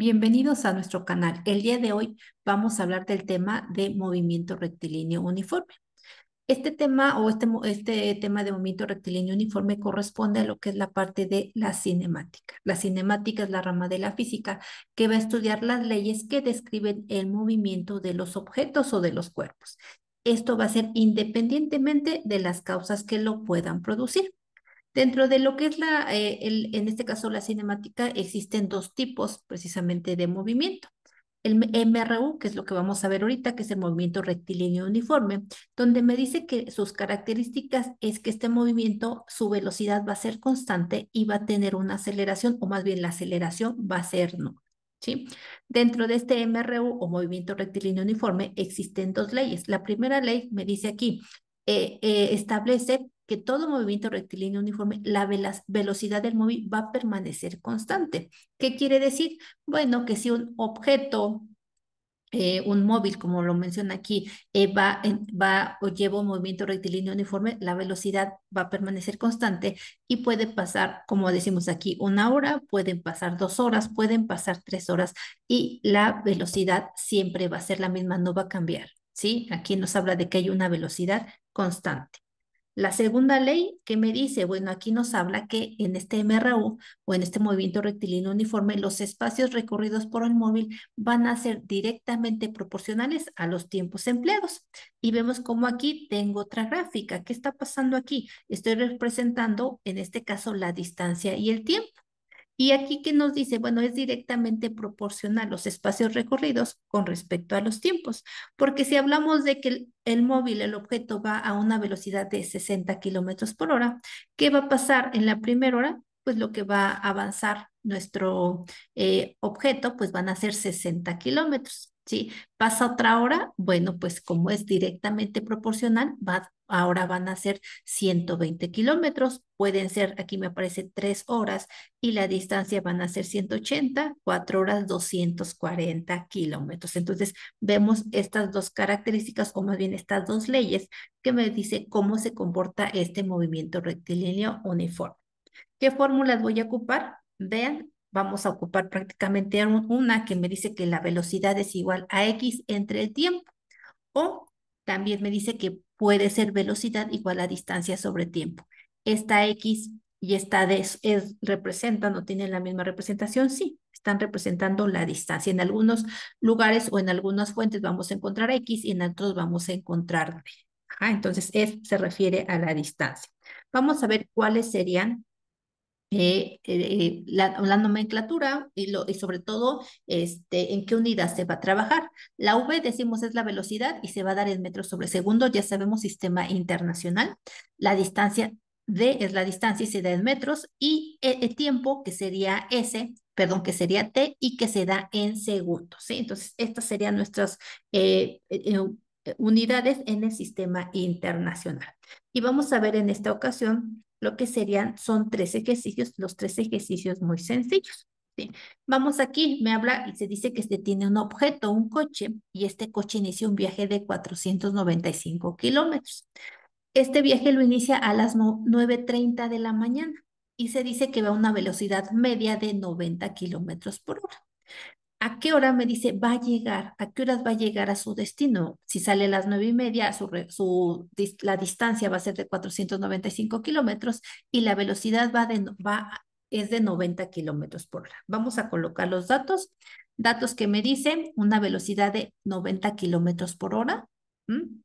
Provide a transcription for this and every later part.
Bienvenidos a nuestro canal. El día de hoy vamos a hablar del tema de movimiento rectilíneo uniforme. Este tema este tema de movimiento rectilíneo uniforme corresponde a lo que es la parte de la cinemática. La cinemática es la rama de la física que va a estudiar las leyes que describen el movimiento de los objetos o de los cuerpos. Esto va a ser independientemente de las causas que lo puedan producir. Dentro de lo que es en este caso la cinemática, existen dos tipos precisamente de movimiento. El MRU, que es lo que vamos a ver ahorita, que es el movimiento rectilíneo uniforme, donde me dice que sus características es que este movimiento, su velocidad va a ser constante y va a tener una aceleración, o más bien la aceleración va a ser no. ¿Sí? Dentro de este MRU o movimiento rectilíneo uniforme existen dos leyes. La primera ley me dice aquí, establece que todo movimiento rectilíneo uniforme, la velocidad del móvil va a permanecer constante. ¿Qué quiere decir? Bueno, que si un objeto, un móvil, como lo menciona aquí, va o lleva un movimiento rectilíneo uniforme, la velocidad va a permanecer constante y puede pasar, como decimos aquí, 1 hora, pueden pasar 2 horas, pueden pasar 3 horas y la velocidad siempre va a ser la misma, no va a cambiar. ¿Sí? Aquí nos habla de que hay una velocidad constante. La segunda ley que me dice, bueno, aquí nos habla que en este MRU o en este movimiento rectilíneo uniforme, los espacios recorridos por el móvil van a ser directamente proporcionales a los tiempos empleados. Y vemos como aquí tengo otra gráfica. ¿Qué está pasando aquí? Estoy representando, en este caso, la distancia y el tiempo. Y aquí que nos dice, bueno, es directamente proporcional los espacios recorridos con respecto a los tiempos, porque si hablamos de que el móvil, el objeto va a una velocidad de 60 kilómetros por hora, ¿qué va a pasar en la primera hora? Pues lo que va a avanzar nuestro objeto, pues van a ser 60 kilómetros. ¿Sí? Pasa otra hora, bueno, pues como es directamente proporcional, ahora van a ser 120 kilómetros, pueden ser, aquí me aparece 3 horas, y la distancia van a ser 180, 4 horas, 240 kilómetros. Entonces, vemos estas dos características, o más bien estas dos leyes, que me dice cómo se comporta este movimiento rectilíneo uniforme. ¿Qué fórmulas voy a ocupar? Vean, vamos a ocupar prácticamente una que me dice que la velocidad es igual a x entre el tiempo, o también me dice que puede ser velocidad igual a distancia sobre tiempo. Esta X y esta D representan o tienen la misma representación, sí, están representando la distancia. En algunos lugares o en algunas fuentes vamos a encontrar X y en otros vamos a encontrar D. Ajá, entonces, se refiere a la distancia. Vamos a ver cuáles serían la nomenclatura y sobre todo en qué unidad se va a trabajar. La V, decimos, es la velocidad y se va a dar en metros sobre segundo, ya sabemos, sistema internacional. La distancia D es la distancia y se da en metros, y el tiempo, que sería S, perdón, que sería T y que se da en segundos, ¿sí? Entonces, estas serían nuestras unidades en el sistema internacional. Y vamos a ver en esta ocasión lo que son 3 ejercicios, los 3 ejercicios muy sencillos. ¿Sí? Vamos aquí, me habla y se dice que tiene un objeto, un coche, y este coche inicia un viaje de 495 kilómetros. Este viaje lo inicia a las 9:30 de la mañana y se dice que va a una velocidad media de 90 kilómetros por hora. ¿A qué hora me dice va a llegar? ¿A qué horas va a llegar a su destino? Si sale a las 9:30, la distancia va a ser de 495 kilómetros y la velocidad es de 90 kilómetros por hora. Vamos a colocar los datos. Datos que me dicen una velocidad de 90 kilómetros por hora. ¿Mm?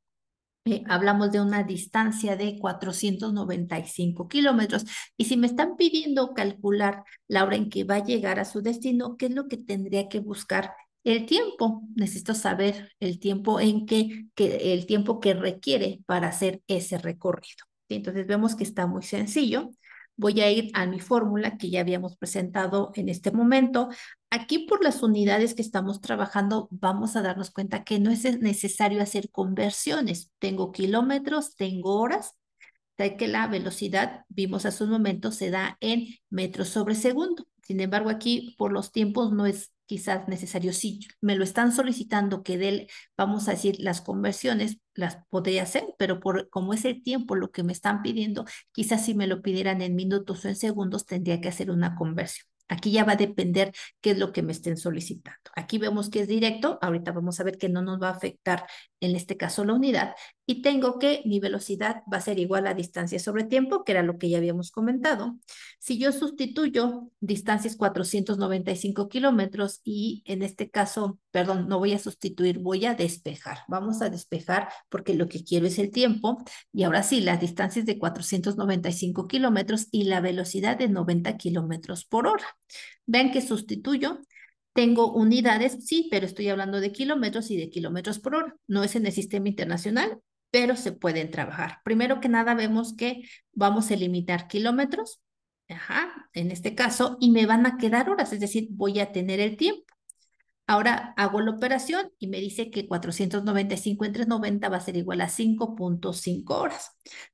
Hablamos de una distancia de 495 kilómetros. Y si me están pidiendo calcular la hora en que va a llegar a su destino, ¿qué es lo que tendría que buscar? El tiempo. Necesito saber el tiempo el tiempo que requiere para hacer ese recorrido. ¿Sí? Entonces vemos que está muy sencillo. Voy a ir a mi fórmula que ya habíamos presentado en este momento. Aquí, por las unidades que estamos trabajando, vamos a darnos cuenta que no es necesario hacer conversiones. Tengo kilómetros, tengo horas, de que la velocidad, vimos hace un momento, se da en metros sobre segundo. Sin embargo, aquí por los tiempos no es quizás necesario. Si me lo están solicitando vamos a decir, las conversiones, las podría hacer, pero como es el tiempo lo que me están pidiendo, quizás si me lo pidieran en minutos o en segundos, tendría que hacer una conversión. Aquí ya va a depender qué es lo que me estén solicitando. Aquí vemos que es directo, ahorita vamos a ver que no nos va a afectar en este caso la unidad, y tengo que mi velocidad va a ser igual a distancia sobre tiempo, que era lo que ya habíamos comentado. Si yo sustituyo distancias 495 kilómetros y en este caso, perdón, no voy a sustituir, voy a despejar. Vamos a despejar porque lo que quiero es el tiempo. Y ahora sí, las distancias de 495 kilómetros y la velocidad de 90 kilómetros por hora. Vean que sustituyo. Tengo unidades, sí, pero estoy hablando de kilómetros y de kilómetros por hora. No es en el sistema internacional, pero se pueden trabajar. Primero que nada, vemos que vamos a eliminar kilómetros, ajá, en este caso, y me van a quedar horas, es decir, voy a tener el tiempo. Ahora hago la operación y me dice que 495 entre 90 va a ser igual a 5.5 horas.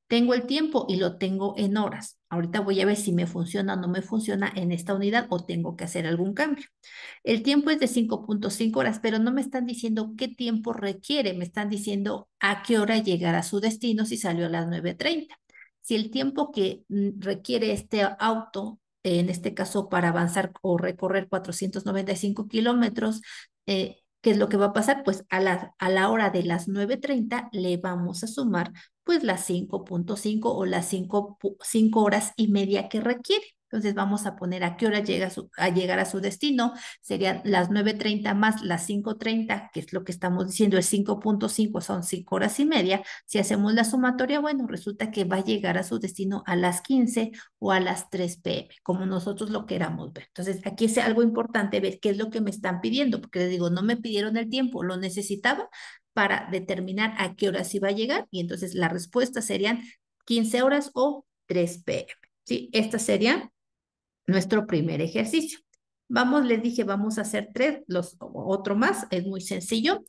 Tengo el tiempo y lo tengo en horas. Ahorita voy a ver si me funciona o no me funciona en esta unidad o tengo que hacer algún cambio. El tiempo es de 5.5 horas, pero no me están diciendo qué tiempo requiere, me están diciendo a qué hora llegar a su destino si salió a las 9:30. Si el tiempo que requiere este auto, en este caso para avanzar o recorrer 495 kilómetros, ¿qué es lo que va a pasar? Pues a la hora de las 9:30 le vamos a sumar pues las 5.5 o las 5 horas y media que requiere. Entonces vamos a poner a qué hora llega a llegar a su destino. Serían las 9:30 más las 5:30, que es lo que estamos diciendo, el 5.5 son 5 horas y media. Si hacemos la sumatoria, bueno, resulta que va a llegar a su destino a las 15 o a las 3 p.m., como nosotros lo queramos ver. Entonces aquí es algo importante ver qué es lo que me están pidiendo, porque les digo, no me pidieron el tiempo, lo necesitaba para determinar a qué hora se iba a llegar, y entonces la respuesta serían 15 horas o 3 p.m. ¿Sí? Esta sería nuestro primer ejercicio. Vamos, les dije, vamos a hacer otro más, es muy sencillo.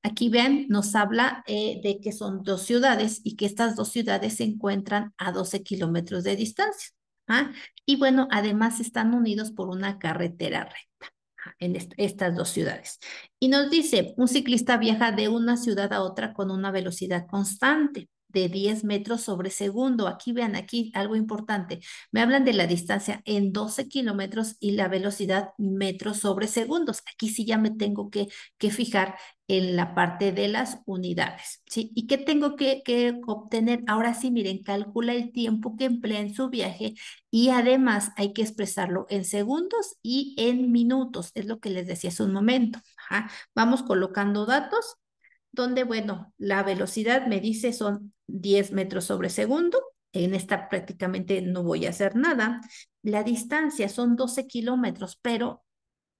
Aquí vean, nos habla de que son dos ciudades y que estas dos ciudades se encuentran a 12 kilómetros de distancia. ¿Ah? Y bueno, además están unidos por una carretera recta en estas dos ciudades. Y nos dice, un ciclista viaja de una ciudad a otra con una velocidad constante de 10 metros sobre segundo. Aquí vean, aquí algo importante. Me hablan de la distancia en 12 kilómetros y la velocidad metros sobre segundos. Aquí sí ya me tengo que fijar en la parte de las unidades, ¿sí? ¿Y qué tengo que obtener? Ahora sí, miren, calcula el tiempo que emplea en su viaje y además hay que expresarlo en segundos y en minutos. Es lo que les decía hace un momento. Ajá. Vamos colocando datos donde, bueno, la velocidad me dice son 10 metros sobre segundo. En esta prácticamente no voy a hacer nada. La distancia son 12 kilómetros, pero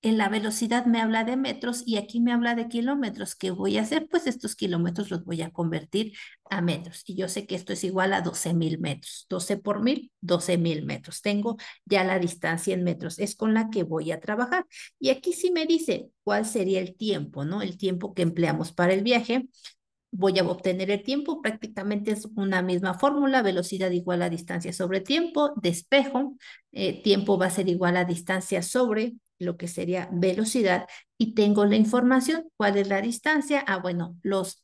en la velocidad me habla de metros y aquí me habla de kilómetros. ¿Qué voy a hacer? Pues estos kilómetros los voy a convertir a metros. Y yo sé que esto es igual a 12.000 metros. 12 por 1.000, 12.000 metros. Tengo ya la distancia en metros. Es con la que voy a trabajar. Y aquí sí me dice cuál sería el tiempo, ¿no? El tiempo que empleamos para el viaje. Voy a obtener el tiempo, prácticamente es una misma fórmula, velocidad igual a distancia sobre tiempo, despejo, tiempo va a ser igual a distancia sobre lo que sería velocidad, y tengo la información, ¿cuál es la distancia? Ah, bueno, los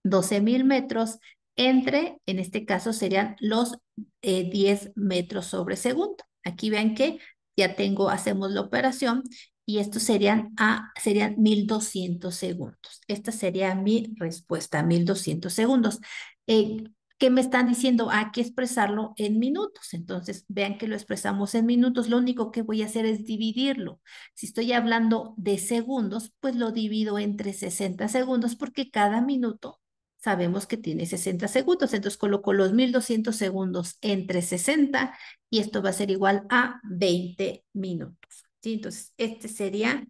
12.000 metros en este caso serían los 10 metros sobre segundo. Aquí ven que ya hacemos la operación y estos serían 1.200 segundos. Esta sería mi respuesta, 1.200 segundos. Eh, ¿Qué me están diciendo? Hay que expresarlo en minutos. Entonces, vean que lo expresamos en minutos. Lo único que voy a hacer es dividirlo. Si estoy hablando de segundos, pues lo divido entre 60 segundos porque cada minuto sabemos que tiene 60 segundos. Entonces coloco los 1.200 segundos entre 60 y esto va a ser igual a 20 minutos. ¿Sí? Entonces, este sería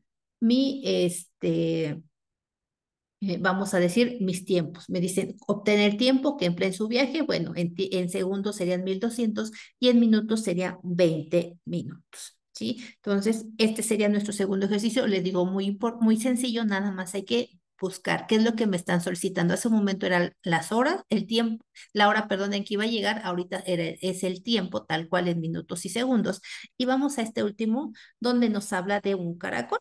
vamos a decir, mis tiempos. Me dicen obtener tiempo que emplee en su viaje. Bueno, en segundos serían 1.200 y en minutos serían 20 minutos. ¿Sí? Entonces, este sería nuestro segundo ejercicio. Les digo, muy sencillo, nada más hay que buscar qué es lo que me están solicitando. Hace un momento eran las horas, el tiempo, la hora, perdón, en que iba a llegar. Ahorita es el tiempo, tal cual en minutos y segundos. Y vamos a este último, donde nos habla de un caracol.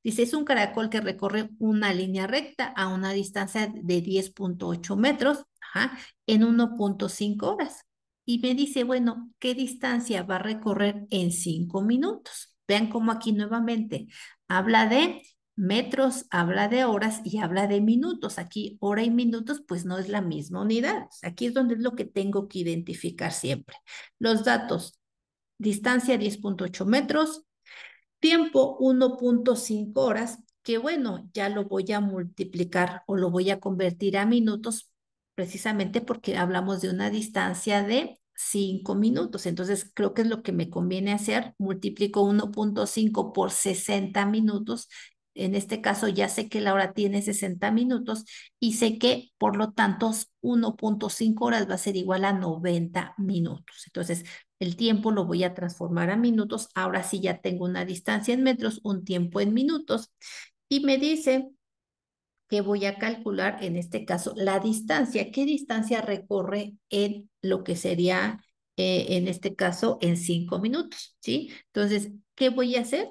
Dice, es un caracol que recorre una línea recta a una distancia de 10.8 metros, ajá, en 1.5 horas. y me dice, bueno, ¿qué distancia va a recorrer en 5 minutos? Vean cómo aquí nuevamente habla de metros, habla de horas y habla de minutos. Aquí hora y minutos pues no es la misma unidad. Aquí es donde es lo que tengo que identificar siempre. Los datos, distancia 10.8 metros, tiempo 1.5 horas, que bueno, ya lo voy a multiplicar o lo voy a convertir a minutos precisamente porque hablamos de una distancia de 5 minutos. Entonces, creo que es lo que me conviene hacer. Multiplico 1.5 por 60 minutos. En este caso, ya sé que la hora tiene 60 minutos y sé que, por lo tanto, 1.5 horas va a ser igual a 90 minutos. Entonces, el tiempo lo voy a transformar a minutos. Ahora sí ya tengo una distancia en metros, un tiempo en minutos. Y me dice que voy a calcular, en este caso, la distancia. ¿Qué distancia recorre en lo que sería, en este caso, en 5 minutos? ¿Sí? Entonces, ¿qué voy a hacer?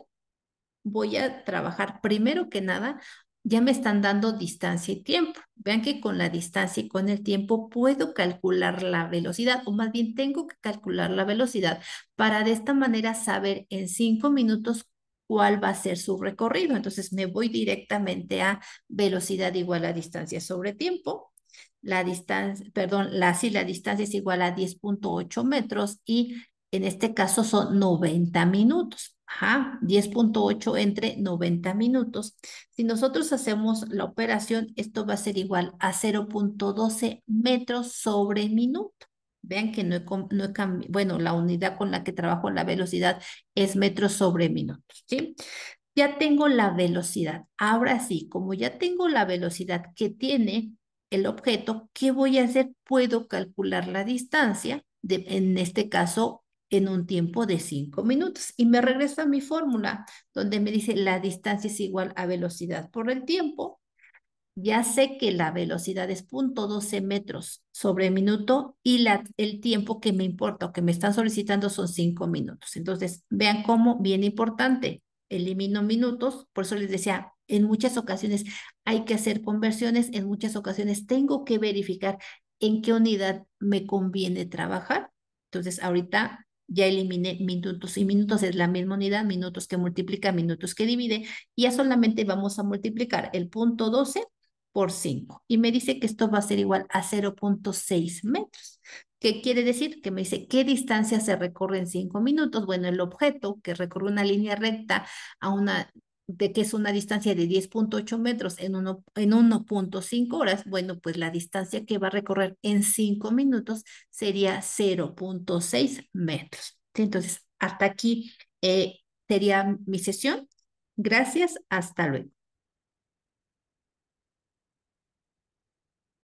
Voy a trabajar primero que nada, ya me están dando distancia y tiempo. Vean que con la distancia y con el tiempo puedo calcular la velocidad, o más bien tengo que calcular la velocidad para de esta manera saber en 5 minutos cuál va a ser su recorrido. Entonces me voy directamente a velocidad igual a distancia sobre tiempo. La distancia, perdón, sí, la distancia es igual a 10.8 metros y en este caso son 90 minutos. Ajá, 10.8 entre 90 minutos. Si nosotros hacemos la operación, esto va a ser igual a 0.12 metros sobre minuto. Vean que no he cambiado, bueno, la unidad con la que trabajo la velocidad es metros sobre minutos, ¿sí? Ya tengo la velocidad. Ahora sí, como ya tengo la velocidad que tiene el objeto, ¿qué voy a hacer? Puedo calcular la distancia, en este caso, en un tiempo de 5 minutos. Y me regreso a mi fórmula, donde me dice la distancia es igual a velocidad por el tiempo. Ya sé que la velocidad es 0.12 metros sobre minuto y el tiempo que me importa o que me están solicitando son 5 minutos. Entonces, vean cómo, bien importante, elimino minutos, por eso les decía, en muchas ocasiones hay que hacer conversiones, en muchas ocasiones tengo que verificar en qué unidad me conviene trabajar. Entonces, ahorita ya eliminé minutos y minutos es la misma unidad, minutos que multiplica, minutos que divide, y ya solamente vamos a multiplicar el 0.12 por 5. Y me dice que esto va a ser igual a 0.6 metros. ¿Qué quiere decir? Que me dice qué distancia se recorre en 5 minutos. Bueno, el objeto que recorre una línea recta a de que es una distancia de 10.8 metros en 1.5 horas, bueno, pues la distancia que va a recorrer en 5 minutos sería 0.6 metros. Entonces, hasta aquí sería mi sesión. Gracias, hasta luego.